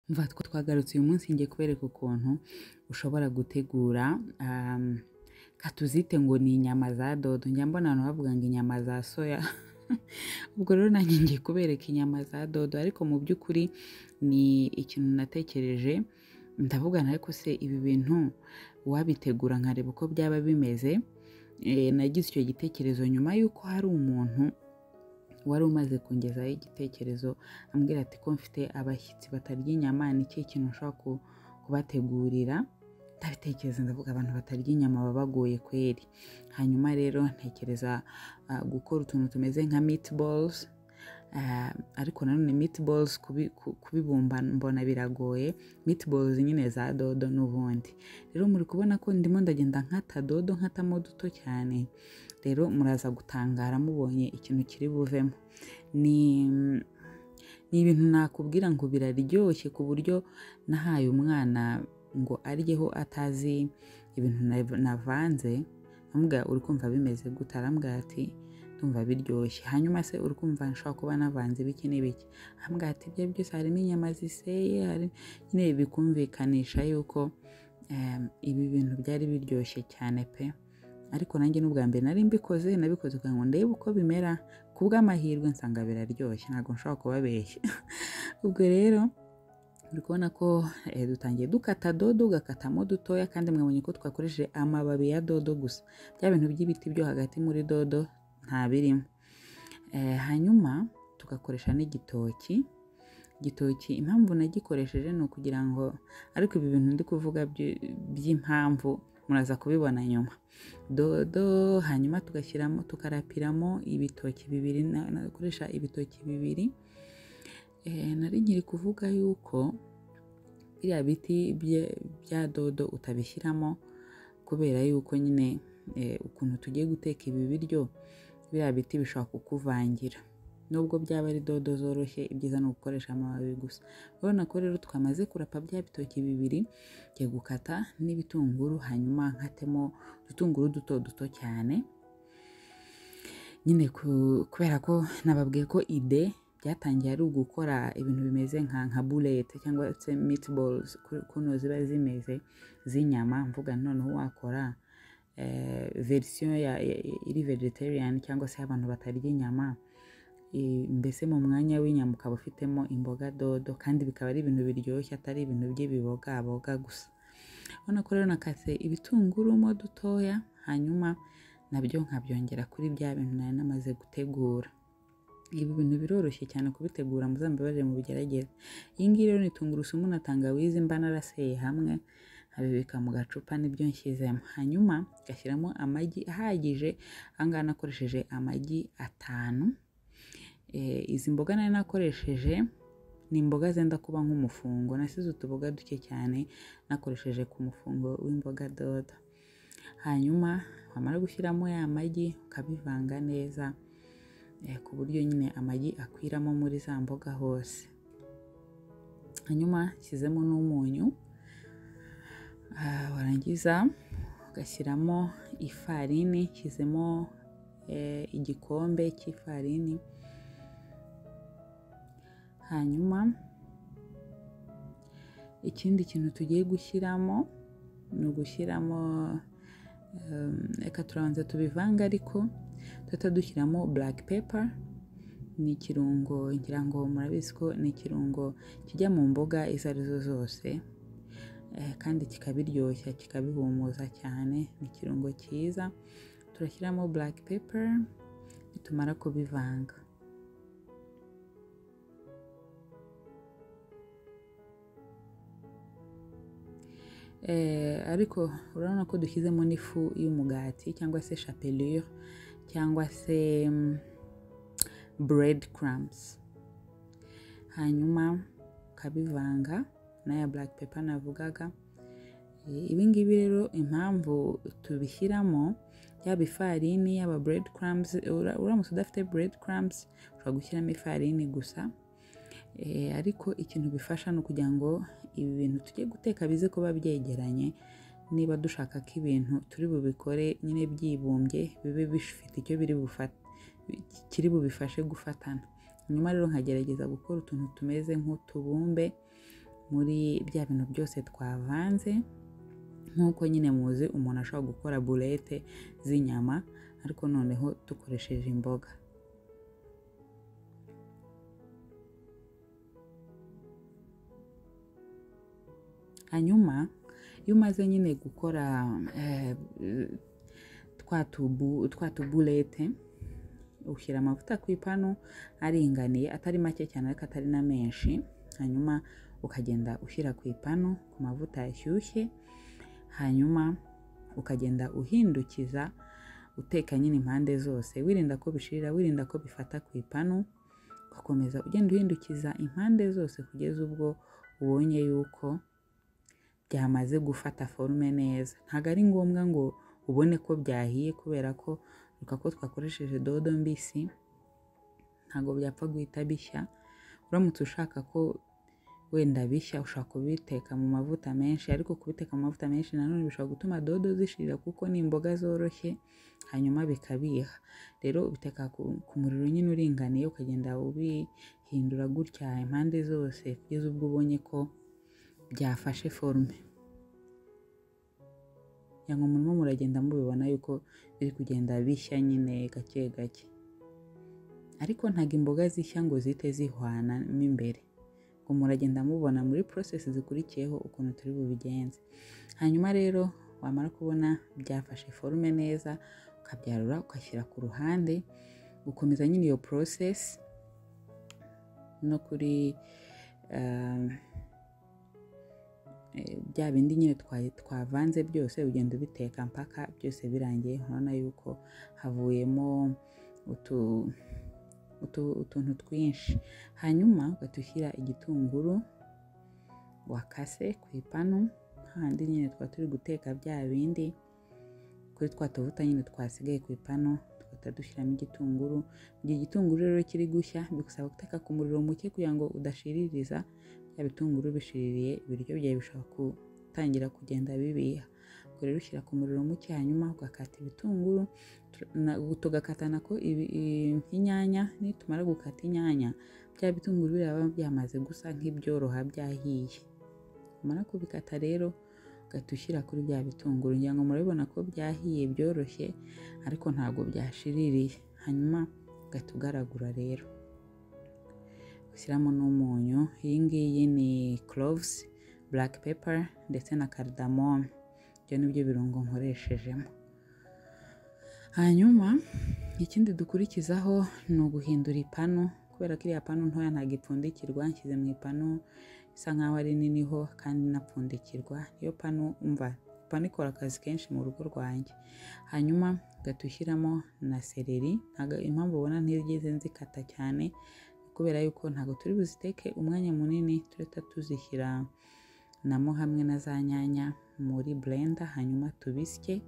Umva twagarutse uyu munsi ngiye kubereka ukuntu ushobora gutegura katuzite ngo ni inyama za dodo. Njya mbona abantu bavuga ngo inyama za soya ubwo rero nanjye ngiye kubereka inyama za dodo, ariko mu by'ukuri ni ikintu natekereje ndavugana, ariko se ibi bintu wabitegura nkareba uko byaba bimeze. Nagize icyo gitekerezo nyuma y'uko hari umuntu wari umaze kungezaho igitekerezo ambwira ati ko mfite abashyitsi batarya inyama, ni ikihe kintu ushobora kubategurira. Ndabitekereza ndavuga abantu batarya inyama baba bagoye kweri. Hanyuma rero ntekereza gukora utuntu tumeze nka meatballs, ariko nanone meatballs kubibumba mbona biragoye. Meatballs nyine za dodo n'ubundi. Rero muri kubona ko ndimo ndagenda nkata dodo, nkatamo duto cyane. Rero muraza gutangara mubonye ikintu kiri buvemo. Ni ibintu nakubwira ngo biraryoshye ku buryo nahaye umwana ngo aryeho atazi ibintu navanze. Ambwira uri kumva bimeze gute? Arambwira ati ndumva biryoshye. Hanyuma se uri kumva nshobora kuba navanze biki n'ibiki? Ambwira ati ibyo byose harimo inyama ziseye, hari nyine bikumvikanisha yuko ibi bintu byari biryoshye cyane pe. Ariko nanjye n'ubwa mbere nari mbikoze, nabikoze kugira ngo ndebe uko bimera, kubw'amahirwe nsanga biraryoshye, ntabwo nshobora kubabeshya. Ubwo rero uri kubona ko dutangiye dukata dodo, ugakatamo dutoya, kandi mwabonye ko twakoresheje amababi ya dodo gusa. Bya bintu by'ibiti byo hagati muri dodo nta birimo. Hanyuma tugakoresha n'igitoki. Igitoki impamvu nagikoresheje ni ukugira ngo, ariko ibi bintu ndi kuvuga by'impamvu muraza kubibona nyuma. Dodo hanyuma tugashyiramo, tukarapiramo ibitoki bibiri. Nakoresha ibitoki bibiri. Nari nkiri kuvuga yuko biriya biti bya dodo utabishyiramo kubera yuko nyine ukuntu tugiye guteka ibi biryo, biriya biti bishobora kukuvangira. Nubwo byaba ari dodo zoroshye, ibyiza ni ugukoresha amababi gusa. Urabona ko rero twamaze kurapa bya bitoki bibiri, ngiye gukata n'ibitunguru, hanyuma nkatemo udutunguru duto duto cyane. Nyine kubera ko nababwiye ko ide byatangiye ari ugukora ibintu bimeze nka boulette cyangwa se meatballs, kuno ziba zimeze z'inyama. Mvuga noneho wakora version iri vegetarian cyangwa se abantu batarya inyama, mbese mu mwanya w'inyama ukaba ufitemo imboga dodo, kandi bikaba ari ibintu biryoshye atari ibintu by'ibibogaboga gusa. Urabona ko rero nakase ibitunguru mo dutoya, hanyuma nabyo nkabyongera kuri bya bintu nari namaze gutegura. Ibi bintu biroroshye cyane kubitegura, muzambabarire mu bigerageze. Iyi ngiyi rero ni tungurusumu na tangawizi mba naraseye hamwe, nkabibika mu gacupa, nibyo nshyizemo. Hanyuma gashyiramo amagi ahagije. Ahangaha nakoresheje amagi 5. Izi mboga nari nakoresheje ni imboga zenda kuba nk'umufungo. Nasize utuboga duke cyane nakoresheje ku mufungo w'imboga dodo. Hanyuma wamara gushyiramo ya magi ukabivanga neza, ku buryo nyine amagi akwiramo muri za mboga hose. Hanyuma nshyizemo n'umunyu. Warangiza ugashyiramo ifarini. Nshyizemo igikombe cy'ifarini. Hanyuma ikindi kintu tugiye gushyiramo ni ugushyiramo, reka turabanza tubivanga, ariko tuhita dushyiramo black pepper. Ni ikirungo, ngira ngo murabizi ko ni ikirungo kijya mu mboga izo arizo zose, kandi kikabiryoshya kikabihumuza cyane. Ni ikirungo cyiza. Turashyiramo black pepper nitumara kubivanga. Ariko urabona ko dushyizemo n'ifu y'umugati cyangwa se chapelure cyangwa se bread crumbs. Hanyuma ukabivanga n'aya black pepper navugaga. Ibi ngibi rero impamvu tubishyiramo, yaba ifarini yaba bread crumbs. Uramutse udafite bread crumbs ushobora gushyiramo ifarini gusa. Ariko ikintu bifasha ni ukugira ngo ibi bintu tugiye guteka bize kuba byegeranye. Niba dushaka ko ibintu turi bubikore nyine byibumbye, bibe bifite icyo kiri bubifashe gufatana. Nyuma rero nkagerageza gukora utuntu tumeze nk'utubumbe muri bya bintu byose twavanze. Nk'uko nyine muzi umuntu ashobora gukora burete z'inyama ariko noneho dukoresheje imboga. Hanyuma iyo umaze nyine gukora twa tuburete, ushyira amavuta ku ipanu aringaniye, atari make cyane ariko atari na menshi. Hanyuma ukagenda ushyira ku ipanu ku mavuta yashyushye, hanyuma ukagenda uhindukiza uteka nyine impande zose, wirinda ko bishirira, wirinda ko bifata ku ipanu. Ugakomeza ugenda uhindukiza impande zose kugeza ubwo ubonye yuko byamaze gufata forume neza. Ntabwo ari ngombwa ngo ubone ko byahiye, kubera ko twakoresheje dodo mbisi ntabwo byapfa guhita bishya. Uramutse ushaka ko wenda bishya ushaka kubiteka mu mavuta menshi, ariko kubiteka mu mavuta menshi nanone bishobora gutuma dodo zishirira kuko ni imboga zoroshye, hanyuma bikabiha. Rero ubiteka ku muriro nyine uringaniye, ukagenda ubihindura gutya impande zose kugeza ubwo ubonye ko byafashe forume. Yango murimo muragenda mubibona yuko biri kugenda bishya nyine gake gake, ariko ntago imboga zishya ngo zite zihwana mo imbere. Ngo muragenda mubona muri process zikurikiyeho ukuntu turi bubigenze. Hanyuma rero wamara kubona byafashe forume neza, ukabyarura ugashyira ku ruhande, ukomeza nyine iyo process no kuri bya bindi nyine twavanze byose, ugenda ubiteka mpaka byose birangiye. Urabona yuko havuyemo utuntu twinshi. Hanyuma ugatushyira igitunguru wakase ku ipanu, handi nyine turi guteka bya bindi kuri twa tuvuta nyine twasigaye ku ipanu, tugahita dushyiramo igitunguru. Igihe igitunguru rero kiri gushya, bigusaba guteka ku muriro muke kugira ngo udashiririza. Bya bitunguru bishiririye, ibiryo byawe bishobora gutangira kugenda bibiha. Ubwo rero ushyira ku muriro muke, hanyuma ugakata ibitunguru, tugakatana ko inyanya. Nitumara gukata inyanya, bya bitunguru biraba byamaze gusa nk'ibyoroha byahiye. Umara kubikata rero ugahita ushyira kuri bya bitunguru. Ngira ngo murabibona ko byahiye byoroshye ariko ntabwo byashiririye. Hanyuma ugahita ugaragura rero, ushyiramo n'umunyu. Iyi ngiyi ni cloves, black pepper ndetse na cardamom. Ibyo nibyo birungo nkoreshejemo. Hanyuma ikindi dukurikizaho ni uguhindura ipanu, kubera ko iriya panu ntoya ntabwo ipfundikirwa. Nshyize mu ipanu isa nkaho ari nini ho kandi inapfundikirwa. Iyo panu umva, panu ikora akazi kenshi mu rugo rwanjye. Hanyuma ugatushyiramo na seleri. Impamvu ubona ntigeze nzikata cyane kubera yuko ntabwo turi buziteke umwanya munini, tureta tuzishyira namo hamwe na za nyanya muri blender, hanyuma tubisye.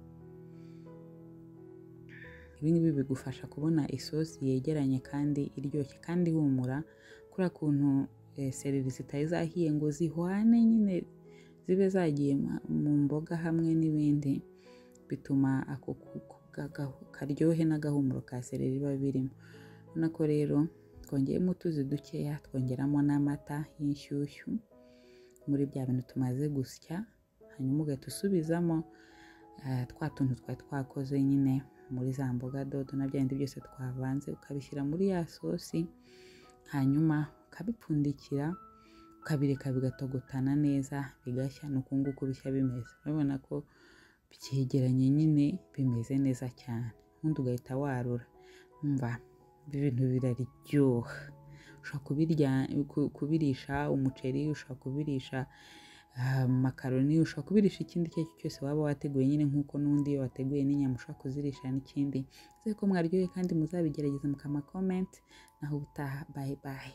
Ibi ngibi bigufasha kubona isosi yegeranye kandi iryoshye kandi ihumura, kuri kuntu seleri zitari zahiye ngo zihwane nyine zibe zagiye mu mboga hamwe n'ibindi, bituma ako karyohe n'agahumuro ka seleri biba birimo. Urabona ko rero twongeyemo utuzi dukeya, twongeramo n'amata y'inshyushyu muri bya bintu tumaze gusya. Hanyuma ugahita usubizamo twa tuntu twari twakoze nyine muri za mboga dodo na bya bindi byose twavanze, ukabishyira muri ya sosi. Hanyuma ukabipfundikira, ukabireka bigatogotana neza bigashya. Nuko nguko bishya bimeze. Urabona ko byegeranye nyine bimeze neza cyane. Ubundi ugahita warura. Umva ibintu biraryoha. Ushobora kubirisha umuceri, ushobora kubirisha makaroni, ushobora kubirisha ikindi icyo cyose waba wateguye nyine, nk'uko n'undi wateguye n'inyama ushobora kuzirisha n'ikindi. Nizere ko mwaryoye kandi muzabigerageza mukama comment. Naho ubutaha, bye bye.